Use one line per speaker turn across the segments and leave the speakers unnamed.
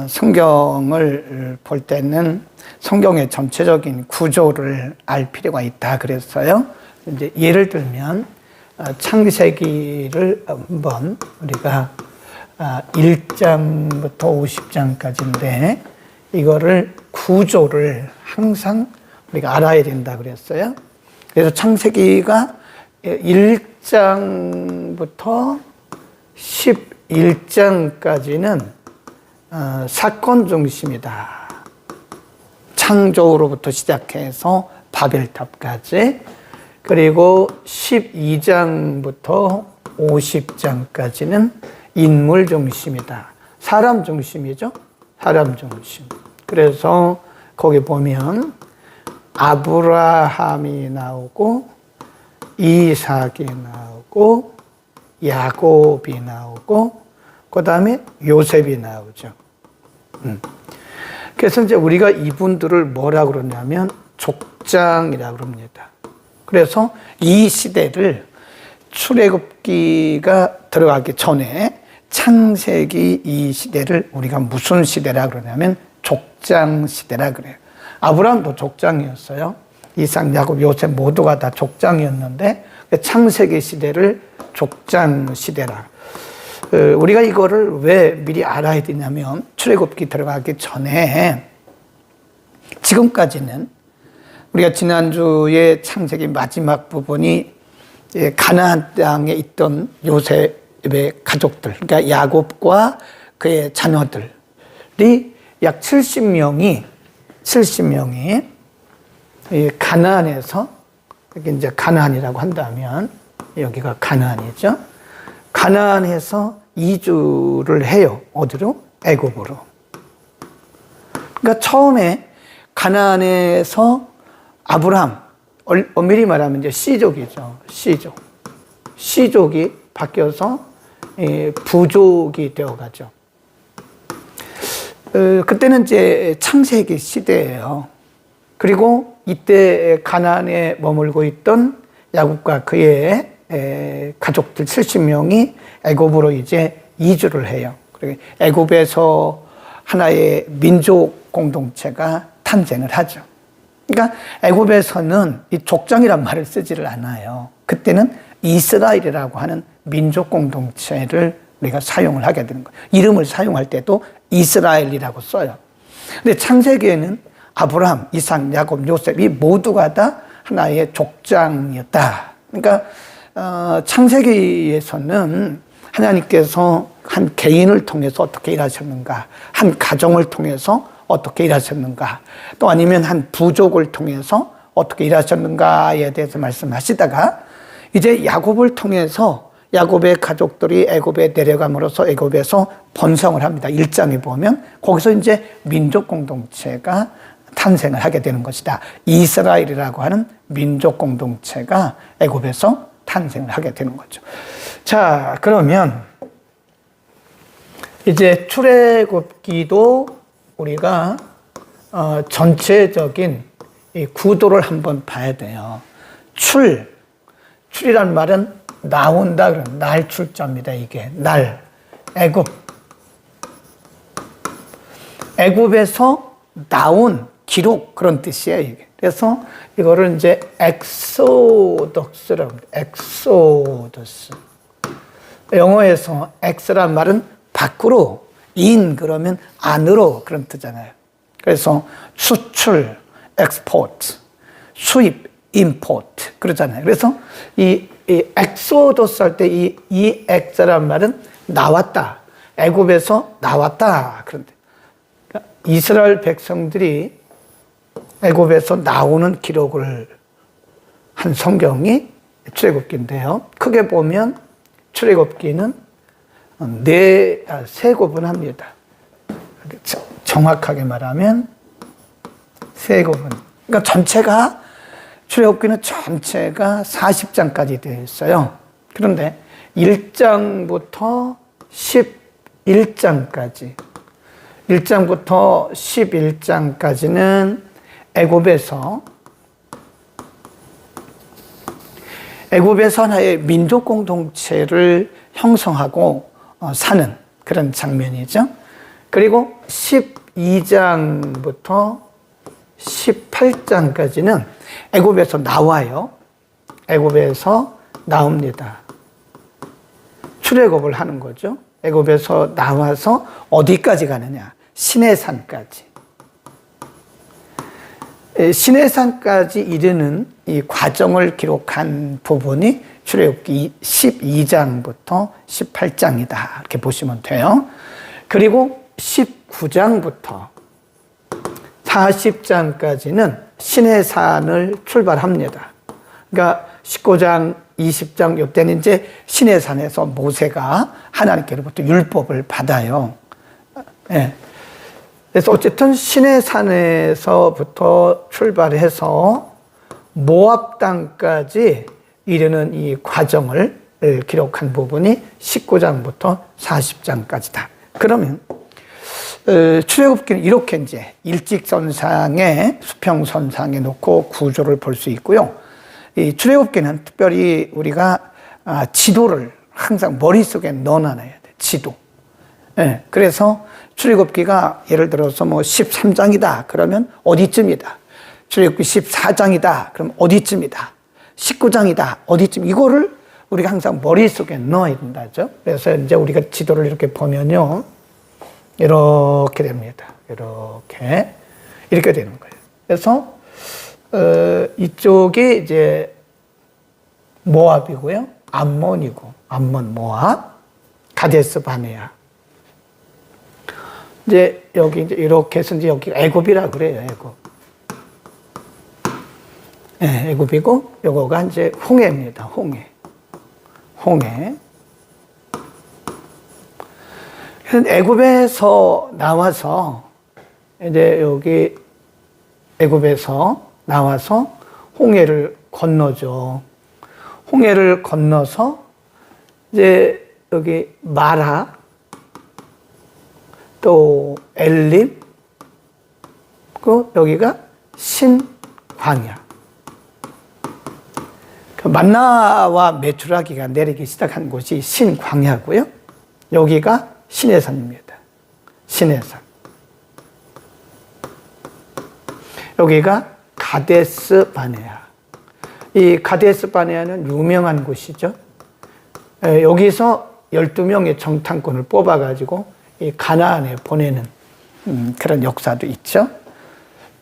성경을 볼 때는 성경의 전체적인 구조를 알 필요가 있다 그랬어요. 이제 예를 들면 창세기를 한번 우리가 1장부터 50장까지인데 이거를 구조를 항상 우리가 알아야 된다 그랬어요. 그래서 창세기가 1장부터 11장까지는 사건 중심이다. 창조로부터 시작해서 바벨탑까지. 그리고 12장부터 50장까지는 인물 중심이다. 사람 중심이죠. 사람 중심. 그래서 거기 보면 아브라함이 나오고 이삭이 나오고 야곱이 나오고 그 다음에 요셉이 나오죠. 그래서 이제 우리가 이분들을 뭐라 그러냐면 족장이라고 그럽니다. 그래서 이 시대를 출애굽기가 들어가기 전에 창세기 이 시대를 우리가 무슨 시대라 그러냐면 족장 시대라 그래요. 아브라함도 족장이었어요. 이삭, 야곱, 요셉 모두가 다 족장이었는데 창세기 시대를 족장 시대라. 우리가 이거를 왜 미리 알아야 되냐면 출애굽기 들어가기 전에 지금까지는 우리가 지난주에 창세기 마지막 부분이 가나안 땅에 있던 요셉의 가족들, 그러니까 야곱과 그의 자녀들이 약 70명이 가나안에서, 여기 이제 가나안이라고 한다면 여기가 가나안이죠. 가나안에서 이주를 해요. 어디로? 애굽으로. 그러니까 처음에 가나안에서 아브라함, 엄밀히 말하면 이제 씨족이죠. 씨족이 바뀌어서 부족이 되어가죠. 그때는 이제 창세기 시대예요. 그리고 이때 가나안에 머물고 있던 야곱과 그의 가족들 70명이 애굽으로 이제 이주를 해요. 그리고 애굽에서 하나의 민족 공동체가 탄생을 하죠. 그러니까 애굽에서는 이 족장이란 말을 쓰지를 않아요. 그때는 이스라엘이라고 하는 민족 공동체를 우리가 사용을 하게 되는 거예요. 이름을 사용할 때도 이스라엘이라고 써요. 근데 창세기에는 아브라함, 이삭, 야곱, 요셉이 모두가 다 하나의 족장이었다. 그러니까 창세기에서는 하나님께서 한 개인을 통해서 어떻게 일하셨는가, 한 가정을 통해서 어떻게 일하셨는가, 또 아니면 한 부족을 통해서 어떻게 일하셨는가에 대해서 말씀하시다가 이제 야곱을 통해서 야곱의 가족들이 애굽에 내려감으로써 애굽에서 번성을 합니다. 1장에 보면 거기서 이제 민족 공동체가 탄생을 하게 되는 것이다. 이스라엘이라고 하는 민족 공동체가 애굽에서 탄생을 하게 되는 거죠. 자, 그러면 이제 출애굽기도 우리가 전체적인 이 구도를 한번 봐야 돼요. 출이란 말은 나온다 그런 날 출자입니다. 이게 날 애굽에서 나온 기록 그런 뜻이에요. 이게. 그래서 이거를 이제 엑소덕스라고 합니다. 엑소더스. 영어에서 엑스란 말은 밖으로, 인 그러면 안으로 그런 뜻잖아요. 그래서 수출, 엑스포트, 수입, 임포트 그러잖아요. 그래서 이 엑소더스 할 때 이 엑스란 말은 나왔다. 애굽에서 나왔다. 그런데 그러니까 이스라엘 백성들이 애굽에서 나오는 기록을 한 성경이 출애굽기인데요. 크게 보면 출애굽기는 세 구분합니다. 정확하게 말하면 세 구분. 그러니까 전체가 출애굽기는 전체가 40장까지 되어 있어요. 그런데 1장부터 11장까지 1장부터 11장까지는 애굽에서 하나의 민족 공동체를 형성하고 사는 그런 장면이죠. 그리고 12장부터 18장까지는 애굽에서 나와요. 애굽에서 나옵니다. 출애굽을 하는 거죠. 애굽에서 나와서 어디까지 가느냐? 시내산까지. 시내산까지 이르는 이 과정을 기록한 부분이 출애굽기 12장부터 18장이다. 이렇게 보시면 돼요. 그리고 19장부터 40장까지는 시내산을 출발합니다. 그러니까 19장, 20장 이때는 이제 시내산에서 모세가 하나님께로부터 율법을 받아요. 네. 그래서 어쨌든 시내산에서부터 출발해서 모압 땅까지 이르는 이 과정을 기록한 부분이 19장부터 40장까지다. 그러면 출애굽기는 이렇게 이제 일직선상에 수평선상에 놓고 구조를 볼 수 있고요. 이 출애굽기는 특별히 우리가 지도를 항상 머릿속에 넣어놔야 돼. 지도. 네, 그래서 출애굽기가 예를 들어서 뭐 13장이다. 그러면 어디쯤이다. 출애굽기 14장이다. 그럼 어디쯤이다. 19장이다. 어디쯤. 이거를 우리가 항상 머릿속에 넣어야 된다죠. 그래서 이제 우리가 지도를 이렇게 보면요. 이렇게 됩니다. 이렇게 되는 거예요. 그래서 이쪽이 이제 모압이고요. 암몬이고, 암몬, 모압, 가데스 바네아. 이제 여기 이제 이렇게 해서 이제 여기가 애굽이라 그래요. 애굽. 네, 애굽이고, 요거가 이제 홍해입니다. 홍해. 애굽에서 나와서 이제 여기 애굽에서 나와서 홍해를 건너죠. 홍해를 건너서 이제 여기 마라 또 엘림 그 여기가 신광야. 그 만나와 메추라기가 내리기 시작한 곳이 신광야고요. 여기가 시내산입니다. 시내산. 여기가 가데스 바네아. 이 가데스 바네아는 유명한 곳이죠. 여기서 12명의 정탐꾼을 뽑아가지고 이 가나안에 보내는 그런 역사도 있죠.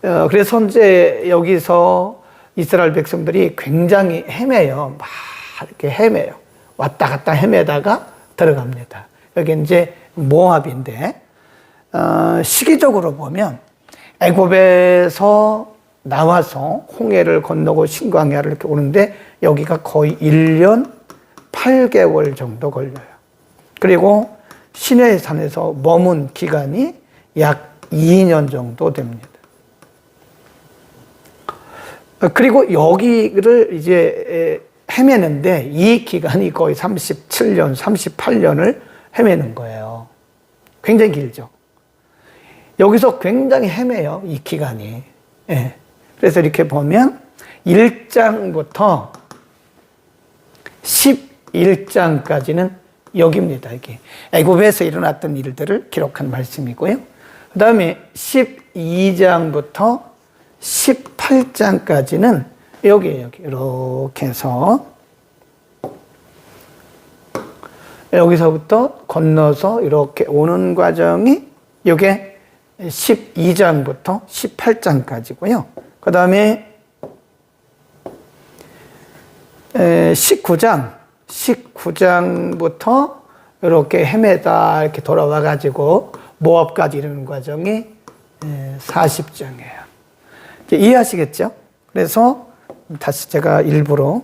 그래서 이제 여기서 이스라엘 백성들이 굉장히 헤매요. 막 이렇게 헤매요. 왔다 갔다 헤매다가 들어갑니다. 여기 이제 모압인데, 시기적으로 보면 애굽에서 나와서 홍해를 건너고 신광야를 이렇게 오는데 여기가 거의 1년 8개월 정도 걸려요. 그리고 시내산에서 머문 기간이 약 2년 정도 됩니다. 그리고 여기를 이제 헤매는데 이 기간이 거의 37년, 38년을 헤매는 거예요. 굉장히 길죠. 여기서 굉장히 헤매요, 이 기간이. 예. 그래서 이렇게 보면 1장부터 11장까지는 여기입니다. 여기 애굽에서 일어났던 일들을 기록한 말씀이고요. 그 다음에 12장부터 18장까지는 여기에요. 이렇게 해서 여기서부터 건너서 이렇게 오는 과정이 이게 12장부터 18장까지고요. 그 다음에 19장부터 이렇게 헤매다 이렇게 돌아와가지고 모압까지 이르는 과정이 40장이에요. 이해하시겠죠? 그래서 다시 제가 일부러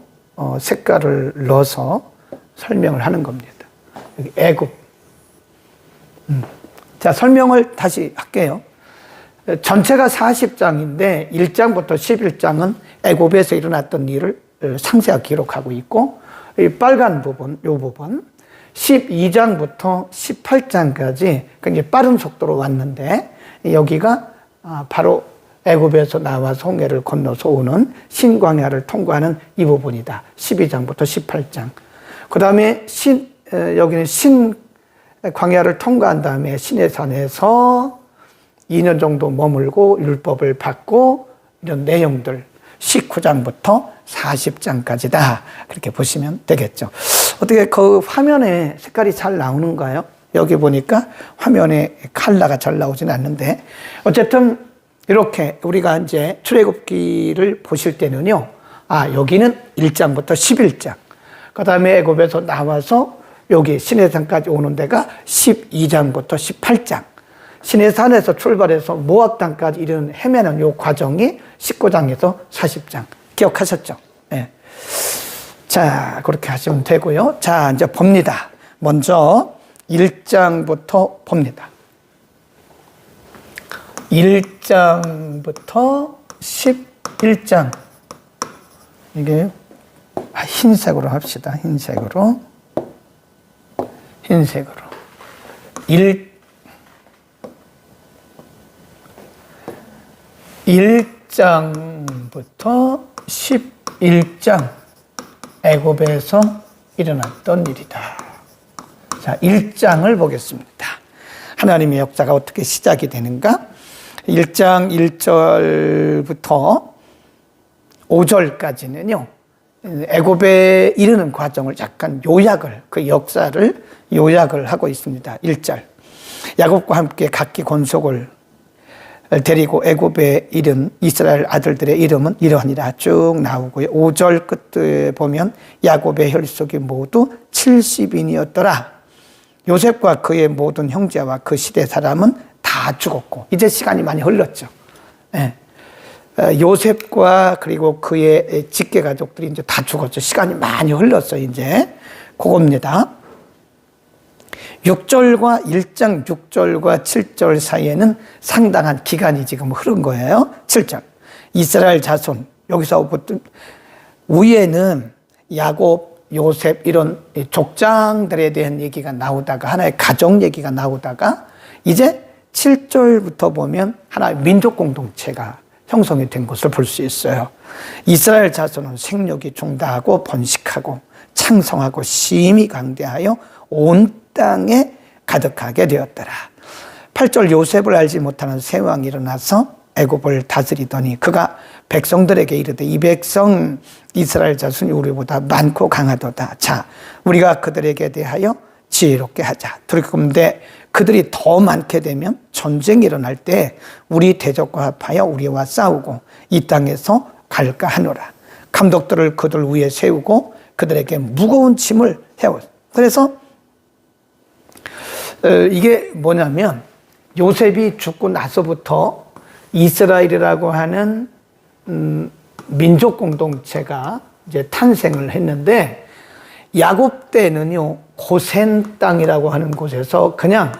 색깔을 넣어서 설명을 하는 겁니다. 여기 애굽. 자, 설명을 다시 할게요. 전체가 40장인데 1장부터 11장은 애굽에서 일어났던 일을 상세하게 기록하고 있고, 이 빨간 부분, 이 부분 12장부터 18장까지 굉장히 빠른 속도로 왔는데 여기가 바로 애굽에서 나와서 홍해를 건너서 오는 신광야를 통과하는 이 부분이다. 12장부터 18장. 그 다음에 여기는 광야를 통과한 다음에 시내산에서 2년 정도 머물고 율법을 받고 이런 내용들 19장부터 40장까지다. 그렇게 보시면 되겠죠. 어떻게 그 화면에 색깔이 잘 나오는가요? 여기 보니까 화면에 컬러가 잘 나오진 않는데 어쨌든 이렇게 우리가 이제 출애굽기를 보실 때는요. 여기는 1장부터 11장. 그다음에 애굽에서 나와서 여기 시내산까지 오는 데가 12장부터 18장. 시내산에서 출발해서 모압 땅까지 이르는 헤매는 요 과정이 19장에서 40장. 기억하셨죠? 네. 자, 그렇게 하시면 되고요. 자, 이제 봅니다. 먼저 1장부터 봅니다. 1장부터 11장. 이게 흰색으로 합시다. 흰색으로. 1장부터 11장. 애굽에서 일어났던 일이다. 자, 1장을 보겠습니다. 하나님의 역사가 어떻게 시작이 되는가? 1장 1절부터 5절까지는요. 애굽에 이르는 과정을 약간 요약을, 그 역사를 요약을 하고 있습니다. 1절. 야곱과 함께 각기 권속을 데리고 애굽에 이른 이스라엘 아들들의 이름은 이러하니라 쭉 나오고요. 5절 끝에 보면 야곱의 혈속이 모두 70인이었더라. 요셉과 그의 모든 형제와 그 시대 사람은 다 죽었고, 이제 시간이 많이 흘렀죠. 네. 요셉과 그리고 그의 직계 가족들이 이제 다 죽었죠. 시간이 많이 흘렀어요. 이제 그겁니다. 6절과 1장 6절과 7절 사이에는 상당한 기간이 지금 흐른 거예요. 7절. 이스라엘 자손. 여기서부터 위에는 야곱, 요셉 이런 족장들에 대한 얘기가 나오다가 하나의 가족 얘기가 나오다가 이제 7절부터 보면 하나의 민족 공동체가 형성이 된 것을 볼 수 있어요. 이스라엘 자손은 생육이 중다하고 번식하고 창성하고 심히 강대하여 온 땅에 가득하게 되었더라. 8절 요셉을 알지 못하는 새 왕이 일어나서 애굽을 다스리더니 그가 백성들에게 이르되 이 백성 이스라엘 자손이 우리보다 많고 강하도다. 자, 우리가 그들에게 대하여 지혜롭게 하자. 그런데 그들이 더 많게 되면 전쟁이 일어날 때 우리 대적과 합하여 우리와 싸우고 이 땅에서 갈까 하노라. 감독들을 그들 위에 세우고 그들에게 무거운 짐을 해오. 그래서 이게 뭐냐면 요셉이 죽고 나서부터 이스라엘이라고 하는 민족 공동체가 이제 탄생을 했는데 야곱 때는요 고센 땅이라고 하는 곳에서 그냥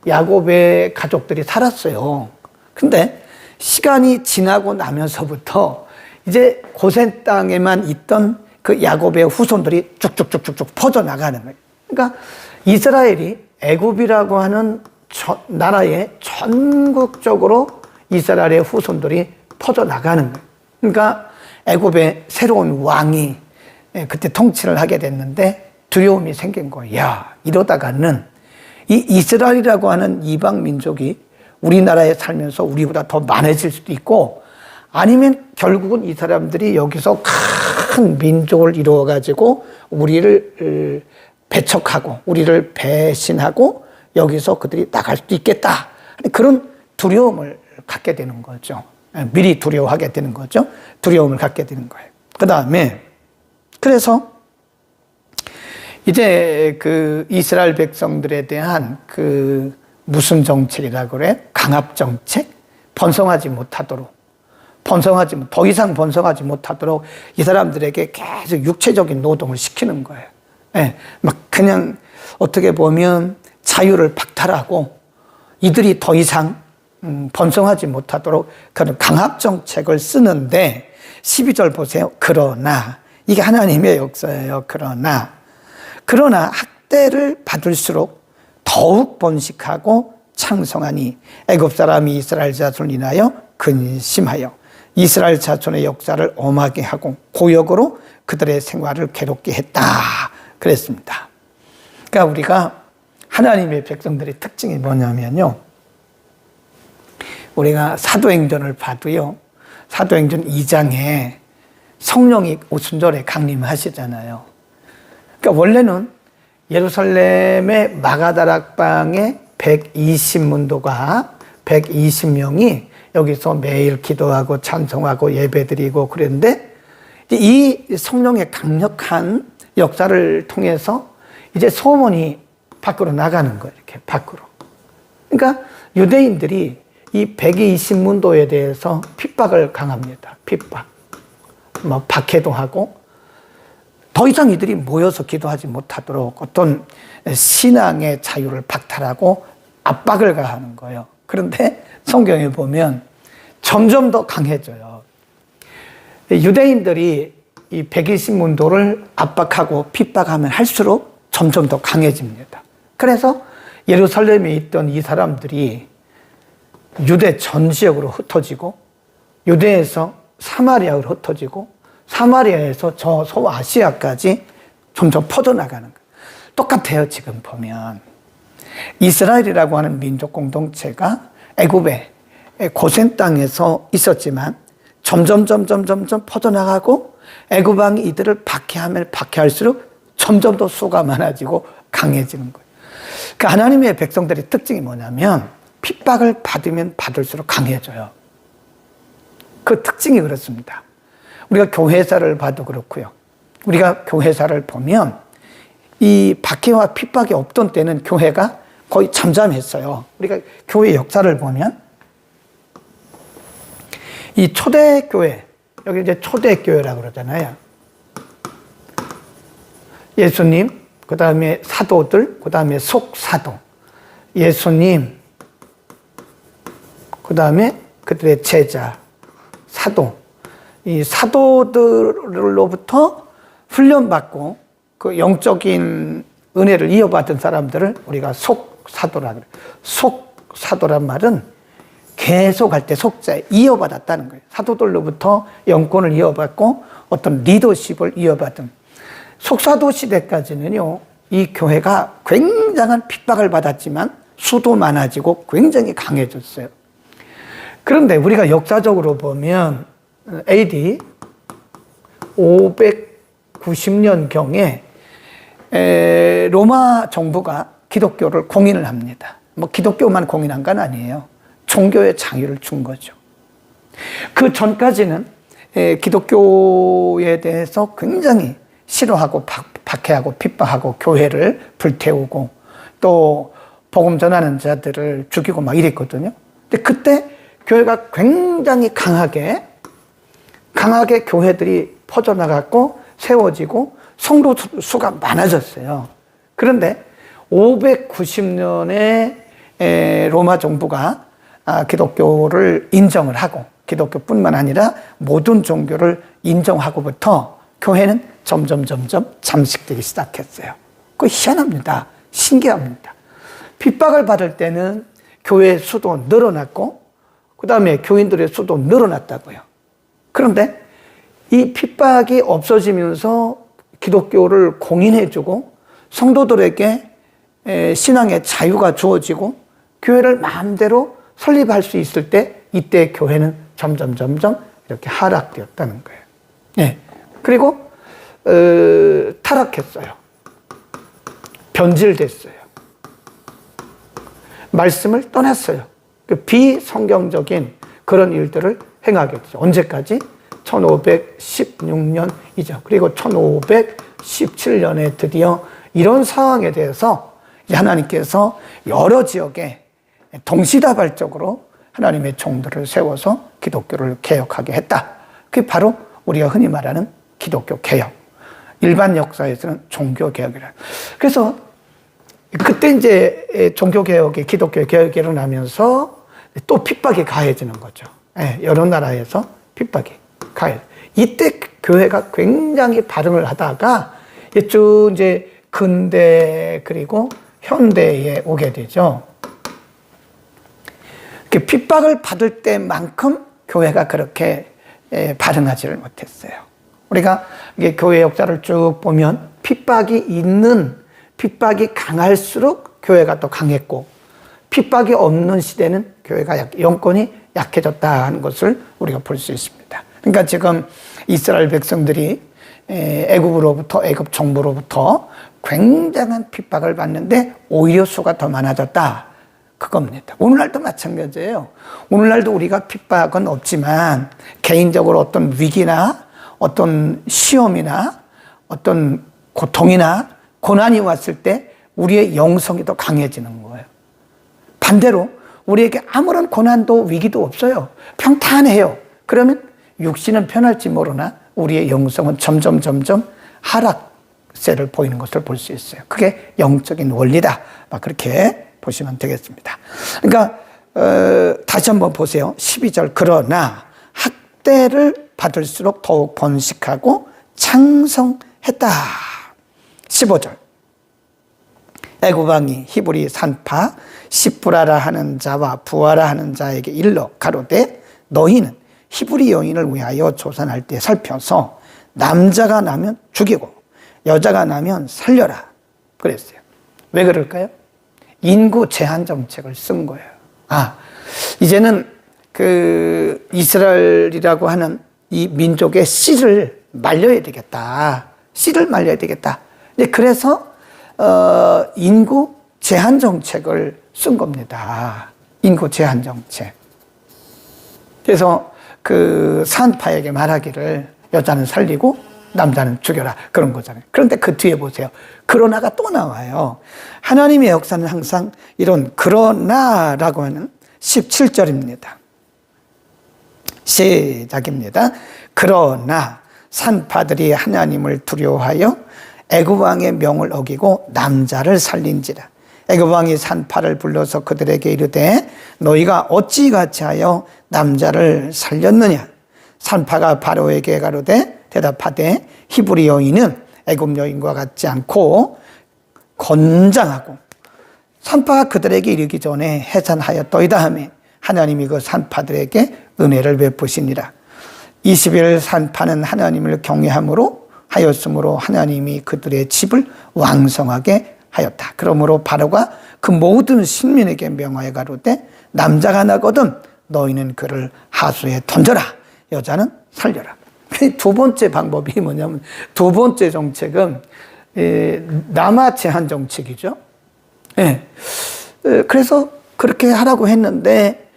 야곱의 가족들이 살았어요. 근데 시간이 지나고 나면서부터 이제 고센 땅에만 있던 그 야곱의 후손들이 쭉쭉쭉쭉 퍼져나가는 거예요. 그러니까 이스라엘이 애굽이라고 하는 나라에 전국적으로 이스라엘의 후손들이 퍼져나가는 거예요. 그러니까 애굽의 새로운 왕이 그때 통치를 하게 됐는데 두려움이 생긴 거예요. 야, 이러다가는 이 이스라엘이라고 하는 이방 민족이 우리나라에 살면서 우리보다 더 많아질 수도 있고 아니면 결국은 이 사람들이 여기서 큰 민족을 이루어가지고 우리를 배척하고 우리를 배신하고 여기서 그들이 나갈 수도 있겠다. 그런 두려움을 갖게 되는 거죠. 미리 두려워하게 되는 거죠. 두려움을 갖게 되는 거예요. 그 다음에 그래서 이제 그 이스라엘 백성들에 대한 그 무슨 정책이라고 그래? 강압 정책? 번성하지 못하도록 더 이상 번성하지 못하도록 이 사람들에게 계속 육체적인 노동을 시키는 거예요. 예, 막 그냥 어떻게 보면 자유를 박탈하고 이들이 더 이상 번성하지 못하도록 그런 강압 정책을 쓰는데 12절 보세요. 그러나 이게 하나님의 역사예요. 그러나 학대를 받을수록 더욱 번식하고 창성하니 애굽 사람이 이스라엘 자손을 인하여 근심하여 이스라엘 자손의 역사를 엄하게 하고 고역으로 그들의 생활을 괴롭게 했다. 그랬습니다. 그러니까 우리가 하나님의 백성들의 특징이 뭐냐면요. 우리가 사도행전을 봐도요. 사도행전 2장에 성령이 오순절에 강림하시잖아요. 그러니까 원래는 예루살렘의 마가다락방에 120문도가 120명이 여기서 매일 기도하고 찬송하고 예배드리고 그랬는데 이 성령의 강력한 역사를 통해서 이제 소문이 밖으로 나가는 거예요. 이렇게 밖으로. 그러니까 유대인들이 이 120문도에 대해서 핍박을 강합니다. 핍박. 뭐 박해도 하고 더 이상 이들이 모여서 기도하지 못하도록 어떤 신앙의 자유를 박탈하고 압박을 가하는 거예요. 그런데 성경에 보면 점점 더 강해져요. 유대인들이 이 120문도를 압박하고 핍박하면 할수록 점점 더 강해집니다. 그래서 예루살렘에 있던 이 사람들이 유대 전 지역으로 흩어지고 유대에서 사마리아로 흩어지고 사마리아에서 저 소아시아까지 점점 퍼져나가는 거예요. 똑같아요. 지금 보면 이스라엘이라고 하는 민족 공동체가 애굽의 고센 땅에서 있었지만 점점 퍼져나가고 애굽 왕이 이들을 박해하면 박해할수록 점점 더 수가 많아지고 강해지는 거예요. 그 하나님의 백성들의 특징이 뭐냐면 핍박을 받으면 받을수록 강해져요. 그 특징이 그렇습니다. 우리가 교회사를 봐도 그렇고요. 우리가 교회사를 보면 이 박해와 핍박이 없던 때는 교회가 거의 잠잠했어요. 우리가 교회 역사를 보면 이 초대교회, 여기 이제 초대교회라고 그러잖아요. 예수님, 그 다음에 사도들, 그 다음에 속사도. 예수님, 그 다음에 그들의 제자, 사도. 이 사도들로부터 훈련받고 그 영적인 은혜를 이어받은 사람들을 우리가 속사도라 그래요. 속사도란 말은 계속 할 때 속자에 이어받았다는 거예요. 사도들로부터 영권을 이어받고 어떤 리더십을 이어받은. 속사도 시대까지는요, 이 교회가 굉장한 핍박을 받았지만 수도 많아지고 굉장히 강해졌어요. 그런데 우리가 역사적으로 보면 AD 590년경에 로마 정부가 기독교를 공인을 합니다. 뭐 기독교만 공인한 건 아니에요. 종교의 자유를 준 거죠. 그 전까지는 기독교에 대해서 굉장히 싫어하고 박해하고 핍박하고 교회를 불태우고 또 복음 전하는 자들을 죽이고 막 이랬거든요. 근데 그때 교회가 굉장히 강하게 교회들이 퍼져나갔고 세워지고 성도 수가 많아졌어요. 그런데 590년에 로마 정부가 기독교를 인정을 하고 기독교뿐만 아니라 모든 종교를 인정하고부터 교회는 점점 잠식되기 시작했어요. 그거 희한합니다. 신기합니다. 핍박을 받을 때는 교회의 수도 늘어났고 그 다음에 교인들의 수도 늘어났다고요. 그런데 이 핍박이 없어지면서 기독교를 공인해주고 성도들에게 신앙의 자유가 주어지고 교회를 마음대로 설립할 수 있을 때 이때 교회는 점점 이렇게 하락되었다는 거예요. 네. 그리고 타락했어요. 변질됐어요. 말씀을 떠났어요. 그 비성경적인 그런 일들을 행하게 되죠. 언제까지? 1516년이죠. 그리고 1517년에 드디어 이런 상황에 대해서 하나님께서 여러 지역에 동시다발적으로 하나님의 종들을 세워서 기독교를 개혁하게 했다. 그게 바로 우리가 흔히 말하는 기독교 개혁. 일반 역사에서는 종교 개혁이라. 그래서 그때 이제 종교 개혁이 기독교 개혁이 일어나면서 또 핍박이 가해지는 거죠. 여러 나라에서 핍박이 가해. 이때 교회가 굉장히 발흥을 하다가 쭉 이제 근대 그리고 현대에 오게 되죠. 핍박을 받을 때만큼 교회가 그렇게 발흥하지를 못했어요. 우리가 이게 교회 역사를 쭉 보면 핍박이 있는 핍박이 강할수록 교회가 더 강했고, 핍박이 없는 시대는 교회가 영권이 약해졌다 하는 것을 우리가 볼 수 있습니다. 그러니까 지금 이스라엘 백성들이 애굽 정부로부터 굉장한 핍박을 받는데 오히려 수가 더 많아졌다, 그겁니다. 오늘날도 마찬가지예요. 오늘날도 우리가 핍박은 없지만 개인적으로 어떤 위기나 어떤 시험이나 어떤 고통이나 고난이 왔을 때 우리의 영성이 더 강해지는 거예요. 반대로 우리에게 아무런 고난도 위기도 없어요. 평탄해요. 그러면 육신은 편할지 모르나 우리의 영성은 점점 하락세를 보이는 것을 볼 수 있어요. 그게 영적인 원리다, 막 그렇게 보시면 되겠습니다. 그러니까 다시 한번 보세요. 12절, 그러나 학대를 받을수록 더욱 번식하고 창성했다. 15절, 애굽 왕이 히브리 산파 시브라라 하는 자와 부하라 하는 자에게 일러 가로되 너희는 히브리 여인을 위하여 조산할 때 살펴서 남자가 나면 죽이고 여자가 나면 살려라 그랬어요. 왜 그럴까요? 인구 제한 정책을 쓴 거예요. 이제는 그 이스라엘이라고 하는 이 민족의 씨를 말려야 되겠다. 씨를 말려야 되겠다. 그래서 인구 제한 정책을 쓴 겁니다. 인구 제한 정책. 그래서 그 산파에게 말하기를 여자는 살리고 남자는 죽여라, 그런 거잖아요. 그런데 그 뒤에 보세요. 그러나가 또 나와요. 하나님의 역사는 항상 이런 그러나라고 하는 17절입니다. 시작입니다. 그러나 산파들이 하나님을 두려워하여 애굽 왕의 명을 어기고 남자를 살린지라. 애굽 왕이 산파를 불러서 그들에게 이르되 너희가 어찌 같이 하여 남자를 살렸느냐. 산파가 바로에게 가로되 대답하되 히브리 여인은 애굽 여인과 같지 않고 건장하고 산파가 그들에게 이르기 전에 해산하였더이다 하매 하나님이 그 산파들에게 은혜를 베푸시니라. 20일 산파는 하나님을 경외함으로 하였으므로 하나님이 그들의 집을 왕성하게 하였다. 그러므로 바로가 그 모든 신민에게 명하여 가로되 남자가 나거든 너희는 그를 하수에 던져라, 여자는 살려라. 두 번째 방법이 뭐냐면, 두 번째 정책은 남아 제한 정책이죠. 그래서 그렇게 하라고 했는데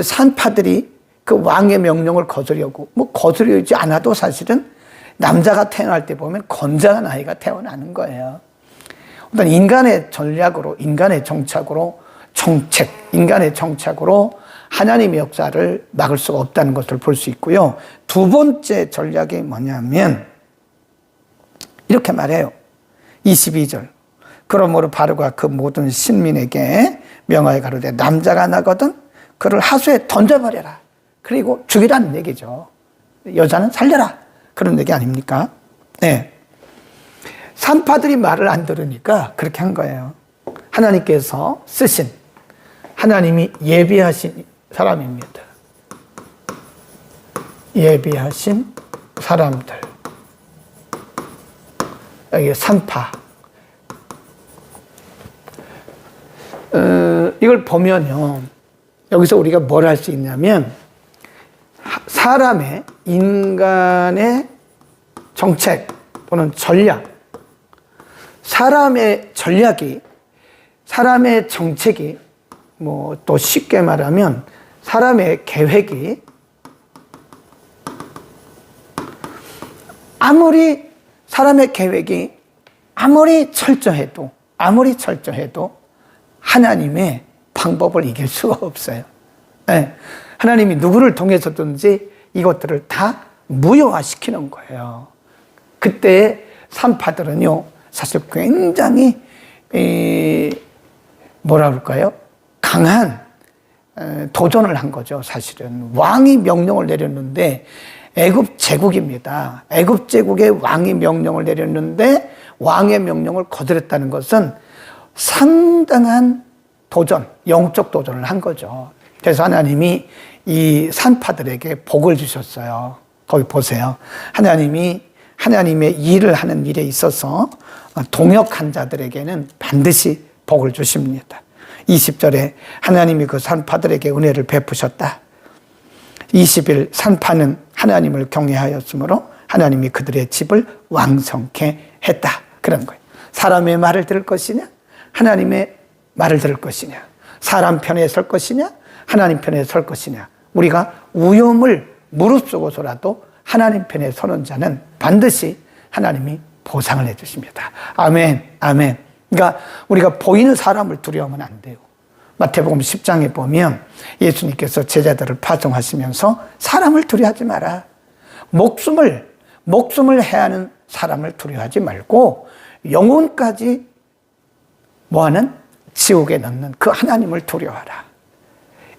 산파들이 그 왕의 명령을 거스르려고, 거스르지 않아도 사실은 남자가 태어날 때 보면 건장한 아이가 태어나는 거예요. 어떤 인간의 전략으로, 인간의 정착으로 하나님의 역사를 막을 수가 없다는 것을 볼 수 있고요. 두 번째 전략이 뭐냐면 이렇게 말해요. 22절. 그러므로 바로가 그 모든 신민에게 명하여 가로되 남자가 나거든 그를 하수에 던져버려라. 그리고 죽이라는 얘기죠. 여자는 살려라. 그런 얘기 아닙니까? 네. 산파들이 말을 안 들으니까 그렇게 한 거예요. 하나님께서 쓰신, 하나님이 예비하신 사람입니다. 예비하신 사람들. 여기 산파. 이걸 보면요. 여기서 우리가 뭘 할 수 있냐면, 사람의, 인간의 정책 또는 전략, 사람의 전략이, 사람의 정책이, 또 쉽게 말하면 사람의 계획이 사람의 계획이 아무리 철저해도 하나님의 방법을 이길 수가 없어요. 네. 하나님이 누구를 통해서든지 이것들을 다 무효화시키는 거예요. 그때 산파들은요, 사실 굉장히 뭐라 그럴까요? 강한 도전을 한 거죠. 사실은 왕이 명령을 내렸는데, 애굽 제국입니다. 애굽 제국의 왕이 명령을 내렸는데 왕의 명령을 거절했다는 것은 상당한 도전, 영적 도전을 한 거죠. 그래서 하나님이 이 산파들에게 복을 주셨어요. 거기 보세요. 하나님이 하나님의 일을 하는 일에 있어서 동역한 자들에게는 반드시 복을 주십니다. 20절에 하나님이 그 산파들에게 은혜를 베푸셨다. 20일 산파는 하나님을 경외하였으므로 하나님이 그들의 집을 왕성케 했다. 그런 거예요. 사람의 말을 들을 것이냐? 하나님의 말을 들을 것이냐? 사람 편에 설 것이냐? 하나님 편에 설 것이냐? 우리가 위험을 무릅쓰고서라도 하나님 편에 서는 자는 반드시 하나님이 보상을 해주십니다. 아멘, 아멘. 그러니까 우리가 보이는 사람을 두려워하면 안 돼요. 마태복음 10장에 보면 예수님께서 제자들을 파송하시면서 사람을 두려워하지 마라. 목숨을 해하는 사람을 두려워하지 말고 영혼까지 뭐하는? 지옥에 넣는 그 하나님을 두려워하라.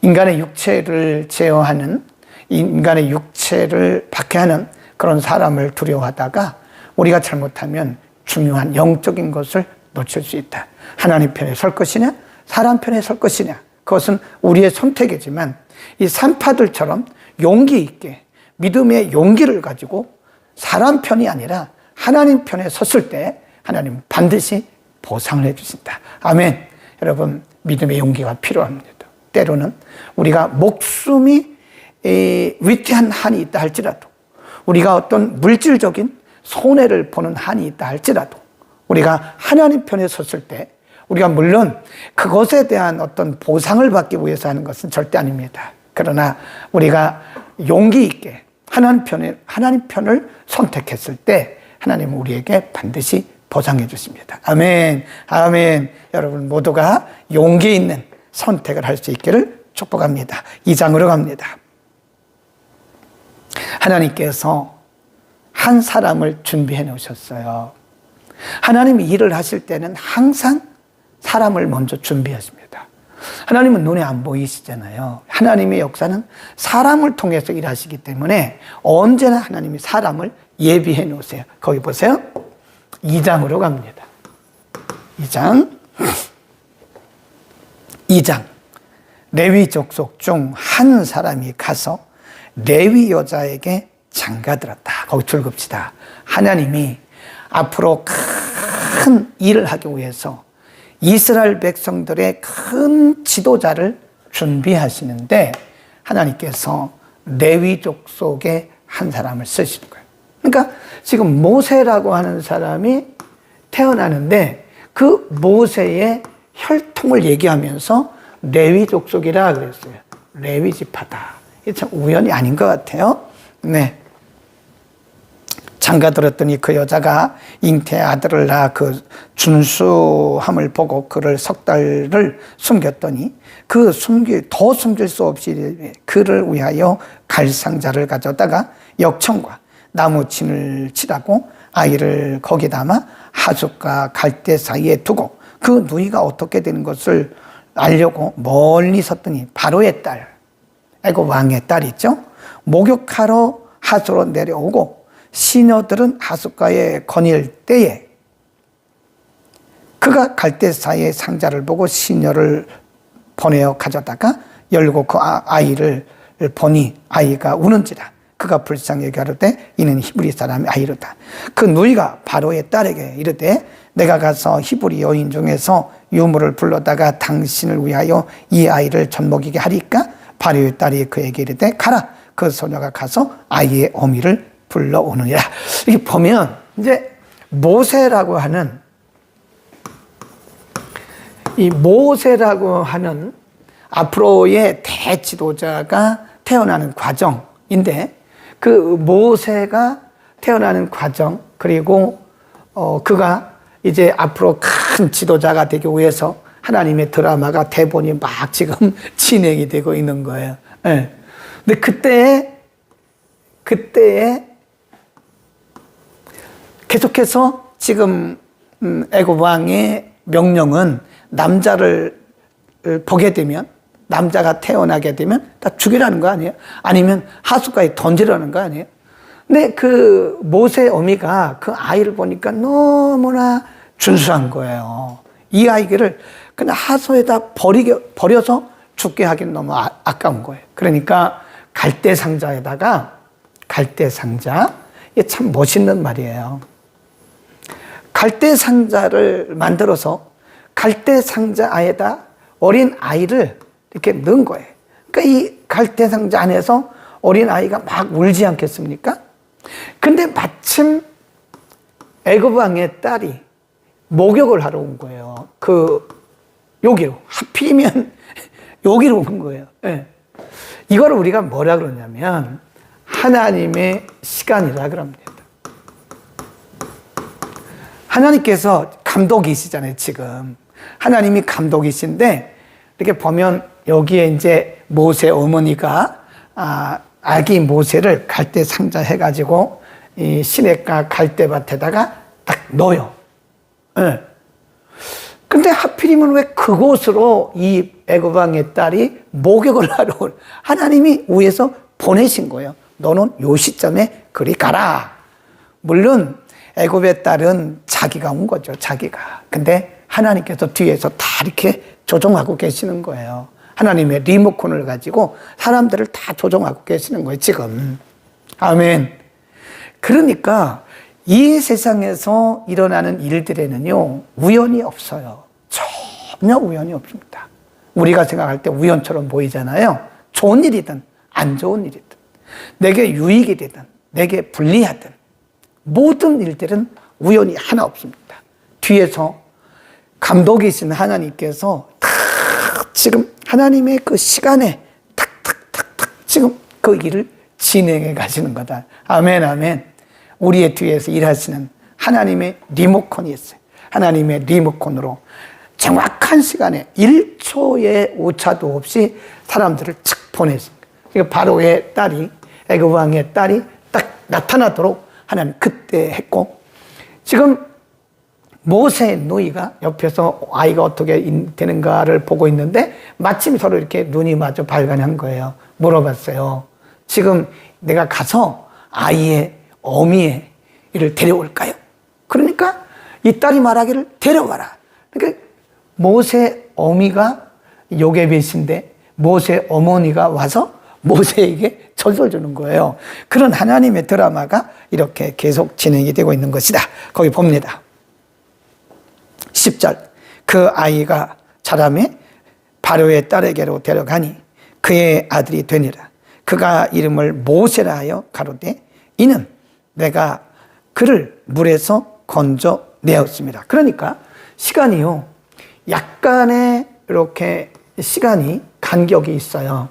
인간의 육체를 제어하는, 인간의 육체를 박해하는 그런 사람을 두려워하다가 우리가 잘못하면 중요한 영적인 것을 놓칠 수 있다. 하나님 편에 설 것이냐? 사람 편에 설 것이냐? 그것은 우리의 선택이지만 이 산파들처럼 용기 있게 믿음의 용기를 가지고 사람 편이 아니라 하나님 편에 섰을 때 하나님 반드시 보상을 해주신다. 아멘. 여러분, 믿음의 용기가 필요합니다. 때로는 우리가 목숨이 위태한 한이 있다 할지라도, 우리가 어떤 물질적인 손해를 보는 한이 있다 할지라도 우리가 하나님 편에 섰을 때 우리가 물론 그것에 대한 어떤 보상을 받기 위해서 하는 것은 절대 아닙니다. 그러나 우리가 용기 있게 하나님 편을 선택했을 때 하나님은 우리에게 반드시 보상해 주십니다. 아멘, 아멘. 여러분 모두가 용기 있는 선택을 할 수 있기를 축복합니다. 2장으로 갑니다. 하나님께서 한 사람을 준비해 놓으셨어요. 하나님이 일을 하실 때는 항상 사람을 먼저 준비하십니다. 하나님은 눈에 안 보이시잖아요. 하나님의 역사는 사람을 통해서 일하시기 때문에 언제나 하나님이 사람을 예비해 놓으세요. 거기 보세요. 2장으로 갑니다. 2장. 레위 족속 중 한 사람이 가서 레위 여자에게 장가들었다. 거기 줄급시다. 하나님이 앞으로 큰 일을 하기 위해서 이스라엘 백성들의 큰 지도자를 준비하시는데 하나님께서 레위 족속의 한 사람을 쓰시는 거예요. 그러니까 지금 모세라고 하는 사람이 태어나는데 그 모세의 혈통을 얘기하면서 레위 족속이라 그랬어요. 레위 지파다. 이게 참 우연이 아닌 것 같아요. 네. 장가 들었더니 그 여자가 잉태 아들을 낳아 그 준수함을 보고 그를 석 달을 숨겼더니 더 숨길 수 없이 그를 위하여 갈상자를 가져다가 역청과 나무친을 치라고 아이를 거기 담아 하숫과 갈대 사이에 두고 그 누이가 어떻게 되는 것을 알려고 멀리 섰더니 바로의 딸, 애굽 왕의 딸이죠. 목욕하러 하수로 내려오고 시녀들은 하숫가에 거닐 때에 그가 갈대 사이의 상자를 보고 시녀를 보내어 가져다가 열고 그 아이를 보니 아이가 우는지라. 그가 불쌍히 여겨르되 이는 히브리 사람의 아이로다. 그 누이가 바로의 딸에게 이르되 내가 가서 히브리 여인 중에서 유물을 불러다가 당신을 위하여 이 아이를 젖먹이게 하리까? 바로의 딸이 그에게 이르되 가라. 그 소녀가 가서 아이의 어미를 불러오느니라. 이렇게 보면 이제 모세라고 하는 앞으로의 대지도자가 태어나는 과정인데 그 모세가 태어나는 과정 그리고 그가 이제 앞으로 큰 지도자가 되기 위해서 하나님의 드라마가 대본이 막 지금 진행이 되고 있는 거예요. 네. 근데 그때에 계속해서 지금 애굽 왕의 명령은 남자를 보게 되면 남자가 태어나게 되면 다 죽이라는 거 아니에요? 아니면 하숫가에 던지라는 거 아니에요? 근데 그 모세 어미가 그 아이를 보니까 너무나 준수한 거예요. 이 아이를 그냥 하수에다 버려서 죽게 하기는 너무 아까운 거예요. 그러니까 갈대 상자 이게 참 멋있는 말이에요. 갈대 상자를 만들어서 갈대 상자 안에다 어린 아이를 이렇게 넣은 거예요. 그러니까 이 갈대 상자 안에서 어린 아이가 막 울지 않겠습니까? 근데 마침 애굽 왕의 딸이 목욕을 하러 온 거예요. 여기로. 하필이면 여기로 온 거예요. 네. 이걸 우리가 뭐라 그러냐면 하나님의 시간이라 그럽니다. 하나님께서 감독이시잖아요, 지금. 하나님이 감독이신데, 이렇게 보면 여기에 이제 모세 어머니가, 아기 모세를 갈대 상자 해가지고, 이 시냇가 갈대밭에다가 딱 넣어요. 네. 근데 하필이면 왜 그곳으로 이 애굽 왕의 딸이 목욕을 하러 하나님이 위에서 보내신 거예요. 너는 요 시점에 그리 가라. 물론 애굽의 딸은 자기가 온 거죠. 자기가. 근데 하나님께서 뒤에서 다 이렇게 조종하고 계시는 거예요. 하나님의 리모컨을 가지고 사람들을 다 조종하고 계시는 거예요. 지금. 아멘. 그러니까 이 세상에서 일어나는 일들에는요, 우연이 없어요. 전혀 우연이 없습니다. 우리가 생각할 때 우연처럼 보이잖아요. 좋은 일이든 안 좋은 일이든 내게 유익이 되든 내게 불리하든 모든 일들은 우연이 하나 없습니다. 뒤에서 감독이신 하나님께서 탁 지금 하나님의 그 시간에 탁탁탁탁 지금 그 일을 진행해 가시는 거다. 아멘, 아멘. 우리의 뒤에서 일하시는 하나님의 리모컨이 있어요. 하나님의 리모컨으로 정확한 시간에 1초의 오차도 없이 사람들을 착 보내십니다. 바로의 딸이, 애굽 왕의 딸이 딱 나타나도록 하나님 그때 했고, 지금 모세의 누이가 옆에서 아이가 어떻게 되는가를 보고 있는데 마침 서로 이렇게 눈이 마주 발견한 거예요. 물어봤어요. 지금 내가 가서 아이의 어미의 이를 데려올까요? 그러니까 이 딸이 말하기를 데려가라. 그러니까 모세 어미가 요게벳인데 모세 어머니가 와서 모세에게 전설 주는 거예요. 그런 하나님의 드라마가 이렇게 계속 진행이 되고 있는 것이다. 거기 봅니다. 10절. 그 아이가 자라매 바로의 딸에게로 데려가니 그의 아들이 되니라. 그가 이름을 모세라 하여 가로되 이는 내가 그를 물에서 건져내었습니다. 그러니까 시간이요, 약간의 이렇게 시간이 간격이 있어요.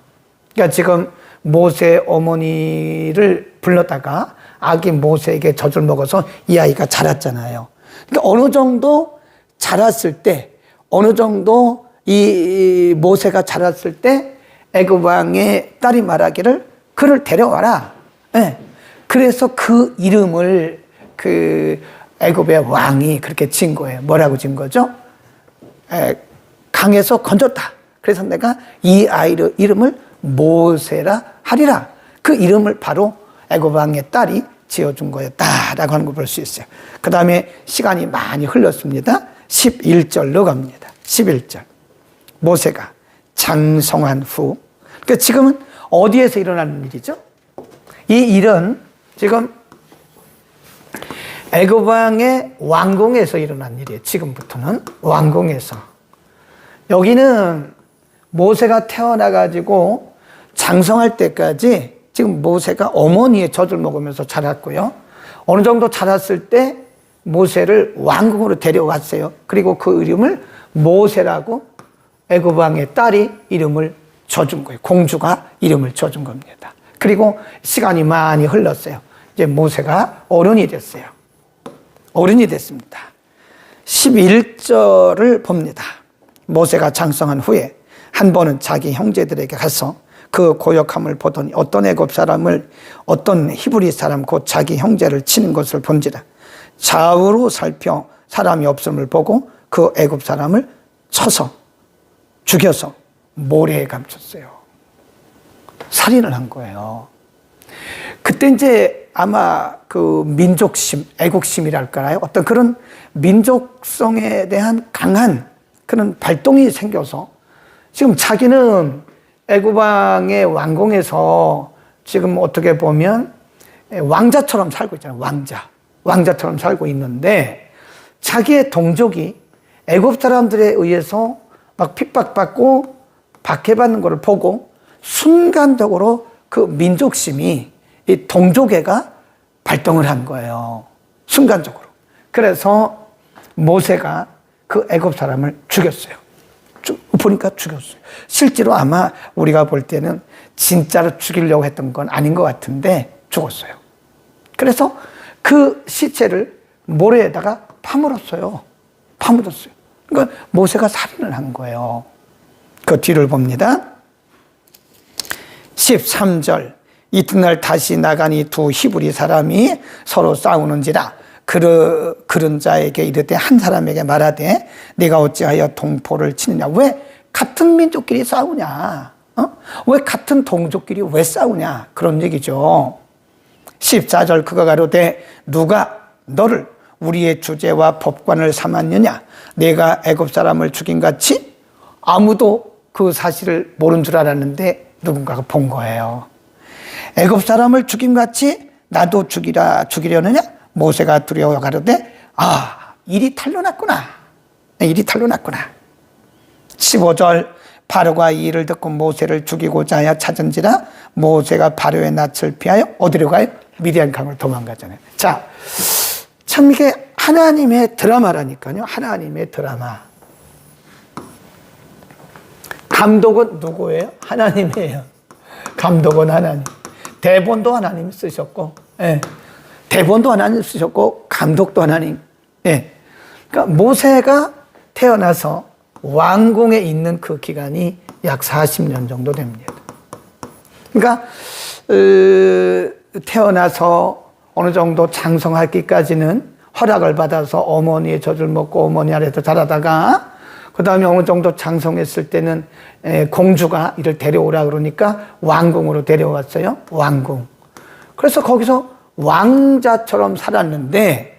그러니까 지금 모세 어머니를 불렀다가 아기 모세에게 젖을 먹어서 이 아이가 자랐잖아요. 그러니까 어느 정도 자랐을 때, 어느 정도 이 모세가 자랐을 때 애굽 왕의 딸이 말하기를 그를 데려와라. 네. 그래서 그 이름을 그 애굽의 왕이 그렇게 진 거예요. 뭐라고 진 거죠? 강에서 건졌다. 그래서 내가 이 아이의 이름을 모세라 하리라. 그 이름을 바로 애굽 왕의 딸이 지어준 거였다라고 하는 걸 볼 수 있어요. 그 다음에 시간이 많이 흘렀습니다. 11절로 갑니다. 11절. 모세가 장성한 후, 그러니까 지금은 어디에서 일어나는 일이죠? 이 일은 지금 애굽 왕의 왕궁에서 일어난 일이에요. 지금부터는 왕궁에서. 여기는 모세가 태어나가지고 장성할 때까지 지금 모세가 어머니의 젖을 먹으면서 자랐고요. 어느 정도 자랐을 때 모세를 왕궁으로 데려왔어요. 그리고 그 이름을 모세라고 애굽 왕의 딸이 이름을 줘준 거예요. 공주가 이름을 줘준 겁니다. 그리고 시간이 많이 흘렀어요. 이제 모세가 어른이 됐어요. 어른이 됐습니다. 11절을 봅니다. 모세가 장성한 후에 한 번은 자기 형제들에게 가서 그 고역함을 보더니 어떤 애굽 사람을 어떤 히브리 사람 곧 자기 형제를 치는 것을 본지라. 좌우로 살펴 사람이 없음을 보고 그 애굽 사람을 쳐서 죽여서 모래에 감췄어요. 살인을 한 거예요. 그때 이제 아마 그 민족심, 애국심이랄까요? 어떤 그런 민족성에 대한 강한 그런 발동이 생겨서 지금 자기는 애굽 왕의 왕궁에서 지금 어떻게 보면 왕자처럼 살고 있잖아요. 왕자처럼 살고 있는데 자기의 동족이 애굽 사람들에 의해서 막 핍박받고 박해받는 것을 보고 순간적으로 그 민족심이 이 동족애가 발동을 한 거예요. 순간적으로. 그래서 모세가 그 애굽 사람을 죽였어요. 보니까 죽였어요. 실제로 아마 우리가 볼 때는 진짜로 죽이려고 했던 건 아닌 것 같은데 죽었어요. 그래서 그 시체를 모래에다가 파묻었어요. 그러니까 모세가 살인을 한 거예요. 그 뒤를 봅니다. 13절. 이튿날 다시 나가니 두 히브리 사람이 서로 싸우는지라 그런 자에게 이르되 한 사람에게 말하되 네가 어찌하여 동포를 치느냐. 왜 같은 민족끼리 싸우냐. 왜 같은 동족끼리 왜 싸우냐. 그런 얘기죠. 14절. 그가 가로되 누가 너를 우리의 주제와 법관을 삼았느냐. 내가 애굽 사람을 죽인 같이. 아무도 그 사실을 모른 줄 알았는데 누군가가 본 거예요. 애굽 사람을 죽인 같이 나도 죽이려느냐. 모세가 두려워 가로되 일이 탄로났구나. 15절. 바로가 이 일을 듣고 모세를 죽이고자 하여 찾은지라 모세가 바로의 낯을 피하여 어디로 가요? 미디안 강으로 도망가잖아요. 자, 참 이게 하나님의 드라마라니까요. 하나님의 드라마. 감독은 누구예요? 하나님이에요. 감독은 하나님. 대본도 하나님이 쓰셨고, 대본도 하나님 쓰셨고, 감독도 하나님. 그러니까 모세가 태어나서 왕궁에 있는 그 기간이 약 40년 정도 됩니다. 그러니까 태어나서 어느 정도 장성하기까지는 허락을 받아서 어머니의 젖을 먹고 어머니 아래서 자라다가 그 다음에 어느 정도 장성했을 때는 공주가 이를 데려오라 그러니까 왕궁으로 데려왔어요. 왕궁. 그래서 거기서 왕자처럼 살았는데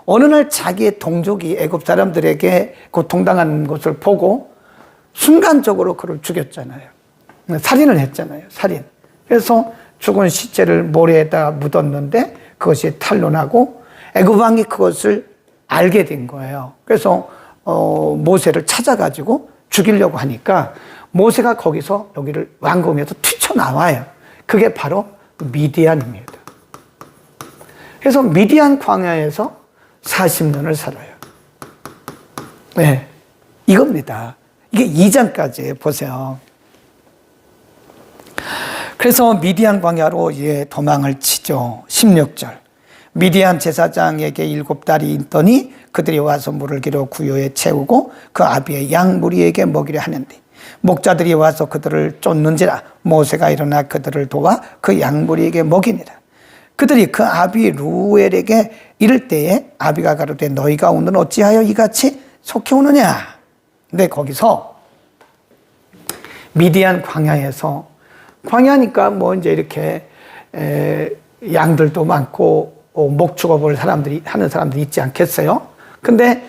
어느 날 자기의 동족이 애굽 사람들에게 고통당하는 것을 보고 순간적으로 그를 죽였잖아요. 살인을 했잖아요. 살인. 그래서 죽은 시체를 모래에다 묻었는데 그것이 탄로나고 애굽 왕이 그것을 알게 된 거예요. 그래서 모세를 찾아가지고 죽이려고 하니까 모세가 거기서 여기를 왕궁에서 튀쳐나와요. 그게 바로 미디안입니다. 그래서 미디안 광야에서 40년을 살아요. 이겁니다. 이게 2장까지 보세요. 그래서 미디안 광야로 도망을 치죠. 16절. 미디안 제사장에게 7달이 있더니 그들이 와서 물을 길어 구요에 채우고 그 아비의 양 무리에게 먹이려 하는데 목자들이 와서 그들을 쫓는지라 모세가 일어나 그들을 도와 그 양 무리에게 먹이니라. 그들이 그 아비 루엘에게 이를 때에 아비가 가로되 너희가 오늘 어찌하여 이같이 속히 오느냐. 근데 거기서 미디안 광야에서 광야니까 뭐 이제 이렇게 양들도 많고 목축업을 하는 사람들이 있지 않겠어요? 근데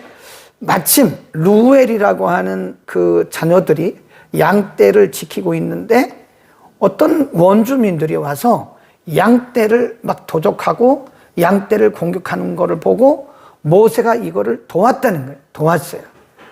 마침 루엘이라고 하는 그 자녀들이 양떼를 지키고 있는데 어떤 원주민들이 와서 양떼를 막 도적하고 양떼를 공격하는 것을 보고 모세가 이거를 도왔다는 거예요. 도왔어요.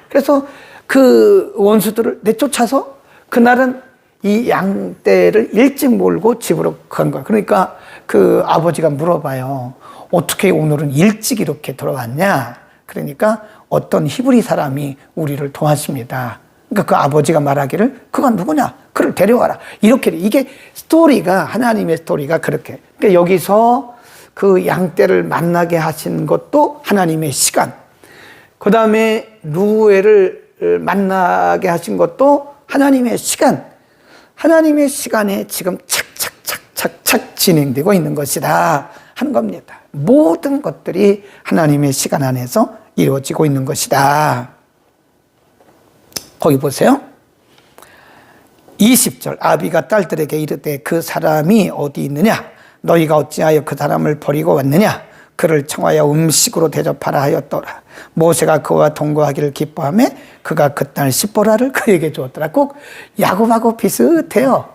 그래서 그 원수들을 내쫓아서 그날은 이 양떼를 일찍 몰고 집으로 간 거예요. 그러니까 그 아버지가 물어봐요. 어떻게 오늘은 일찍 이렇게 돌아왔냐? 그러니까 어떤 히브리 사람이 우리를 도왔습니다. 그러니까 그 아버지가 말하기를 그가 누구냐? 그를 데려와라. 이렇게 이게 스토리가 하나님의 스토리가 그렇게. 그러니까 여기서 그 양떼를 만나게 하신 것도 하나님의 시간. 그 다음에 루엘을 만나게 하신 것도 하나님의 시간. 하나님의 시간에 지금 착착착착착 진행되고 있는 것이다 하는 겁니다. 모든 것들이 하나님의 시간 안에서 이루어지고 있는 것이다. 거기 보세요. 20절. 아비가 딸들에게 이르되 그 사람이 어디 있느냐? 너희가 어찌하여 그 사람을 버리고 왔느냐? 그를 청하여 음식으로 대접하라 하였더라. 모세가 그와 동거하기를 기뻐하며 그가 그딸 시보라를 그에게 주었더라. 꼭 야곱하고 비슷해요.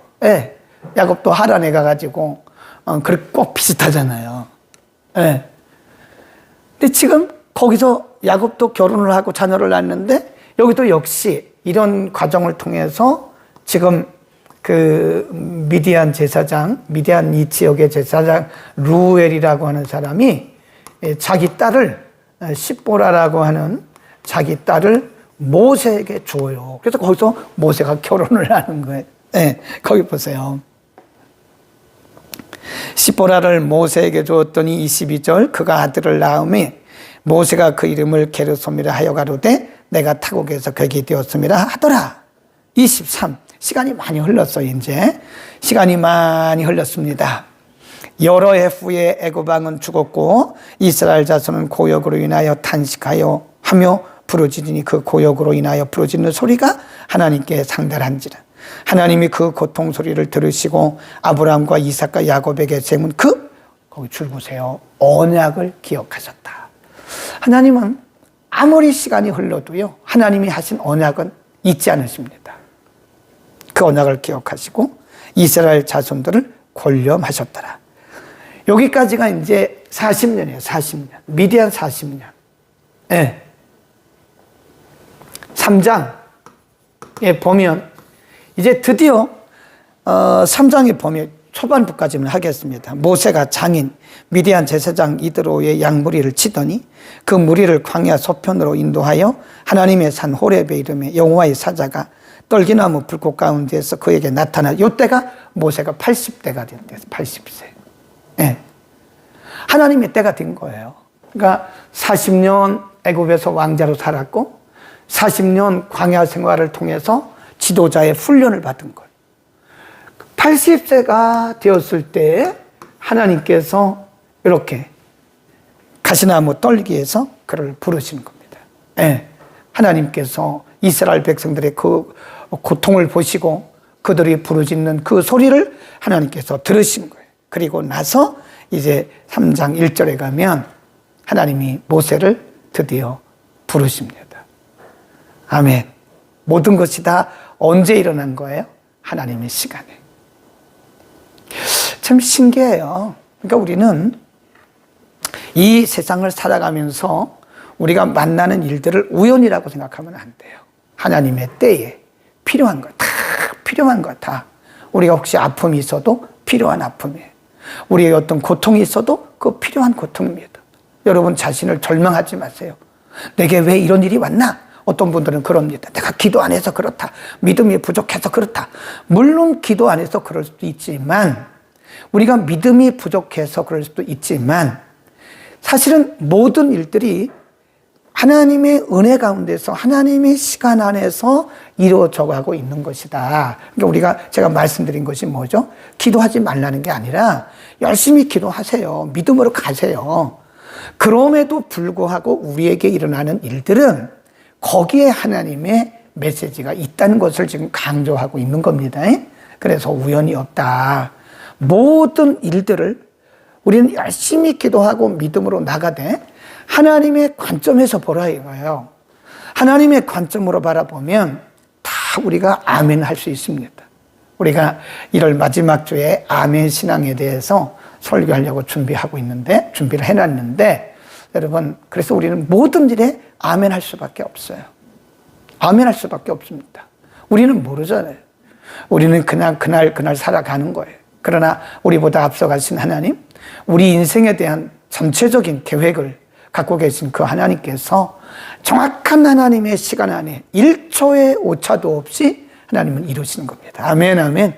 야곱도 하란에 가가지고 그렇게 꼭 비슷하잖아요. 예. 근데 지금 거기서 야곱도 결혼을 하고 자녀를 낳았는데 여기도 역시 이런 과정을 통해서 지금 그 미디안 제사장, 미디안 이 지역의 제사장 루엘이라고 하는 사람이 자기 딸을 십보라라고 하는 자기 딸을 모세에게 줘요. 그래서 거기서 모세가 결혼을 하는 거예요. 네, 거기 보세요. 십보라를 모세에게 주었더니 22절 그가 아들을 낳음에 모세가 그 이름을 게르솜이라 하여 가로되 내가 타국에서 거기 되었음이라 하더라. 23 시간이 많이 흘렀어요. 이제 시간이 많이 흘렀습니다. 여러 해 후에 애굽 왕은 죽었고 이스라엘 자손은 고역으로 인하여 탄식하여 하며 부르짖으니 그 고역으로 인하여 부르짖는 소리가 하나님께 상달한지라. 하나님이 그 고통 소리를 들으시고 아브라함과 이삭과 야곱에게 세운 거기 줄 보세요. 언약을 기억하셨다. 하나님은 아무리 시간이 흘러도요, 하나님이 하신 언약은 잊지 않으십니다. 그 언약을 기억하시고 이스라엘 자손들을 권념하셨더라. 여기까지가 이제 40년이에요. 40년. 미디안 40년. 네. 3장에 보면 이제 드디어 3장에 보면 초반부까지는 하겠습니다. 모세가 장인 미디안 제사장 이드로의 양무리를 치더니 그 무리를 광야 서편으로 인도하여 하나님의 산 호렙의 이름에 여호와의 사자가 떨기나무 불꽃 가운데에서 그에게 나타나 이때가 모세가 80대가 된대요. 80세. 네. 하나님의 때가 된 거예요. 그러니까 40년 애굽에서 왕자로 살았고 40년 광야 생활을 통해서 지도자의 훈련을 받은 거예요. 80세가 되었을 때 하나님께서 이렇게 가시나무 떨기에서 그를 부르시는 겁니다. 네. 하나님께서 이스라엘 백성들의 그 고통을 보시고 그들이 부르짖는 그 소리를 하나님께서 들으신 거예요. 그리고 나서 이제 3장 1절에 가면 하나님이 모세를 드디어 부르십니다. 아멘. 모든 것이 다 언제 일어난 거예요? 하나님의 시간에. 참 신기해요. 그러니까 우리는 이 세상을 살아가면서 우리가 만나는 일들을 우연이라고 생각하면 안 돼요. 하나님의 때에 필요한 거, 다 필요한 거 다. 우리가 혹시 아픔이 있어도 필요한 아픔이에요. 우리의 어떤 고통이 있어도 그 필요한 고통입니다. 여러분 자신을 절망하지 마세요. 내게 왜 이런 일이 왔나? 어떤 분들은 그럽니다. 내가 기도 안 해서 그렇다. 믿음이 부족해서 그렇다. 물론 기도 안 해서 그럴 수도 있지만 우리가 믿음이 부족해서 그럴 수도 있지만 사실은 모든 일들이 하나님의 은혜 가운데서 하나님의 시간 안에서 이루어져 가고 있는 것이다. 그러니까 제가 말씀드린 것이 뭐죠? 기도하지 말라는 게 아니라 열심히 기도하세요. 믿음으로 가세요. 그럼에도 불구하고 우리에게 일어나는 일들은 거기에 하나님의 메시지가 있다는 것을 지금 강조하고 있는 겁니다. 그래서 우연이 없다. 모든 일들을 우리는 열심히 기도하고 믿음으로 나가되 하나님의 관점에서 보라 이거예요. 하나님의 관점으로 바라보면 다 우리가 아멘 할 수 있습니다. 우리가 1월 마지막 주에 아멘 신앙에 대해서 설교하려고 준비를 해놨는데 여러분 그래서 우리는 모든 일에 아멘 할 수밖에 없어요. 아멘 할 수밖에 없습니다. 우리는 모르잖아요. 우리는 그냥 그날 살아가는 거예요. 그러나 우리보다 앞서가신 하나님, 우리 인생에 대한 전체적인 계획을 갖고 계신 그 하나님께서 정확한 하나님의 시간 안에 1초의 오차도 없이 하나님은 이루시는 겁니다. 아멘, 아멘.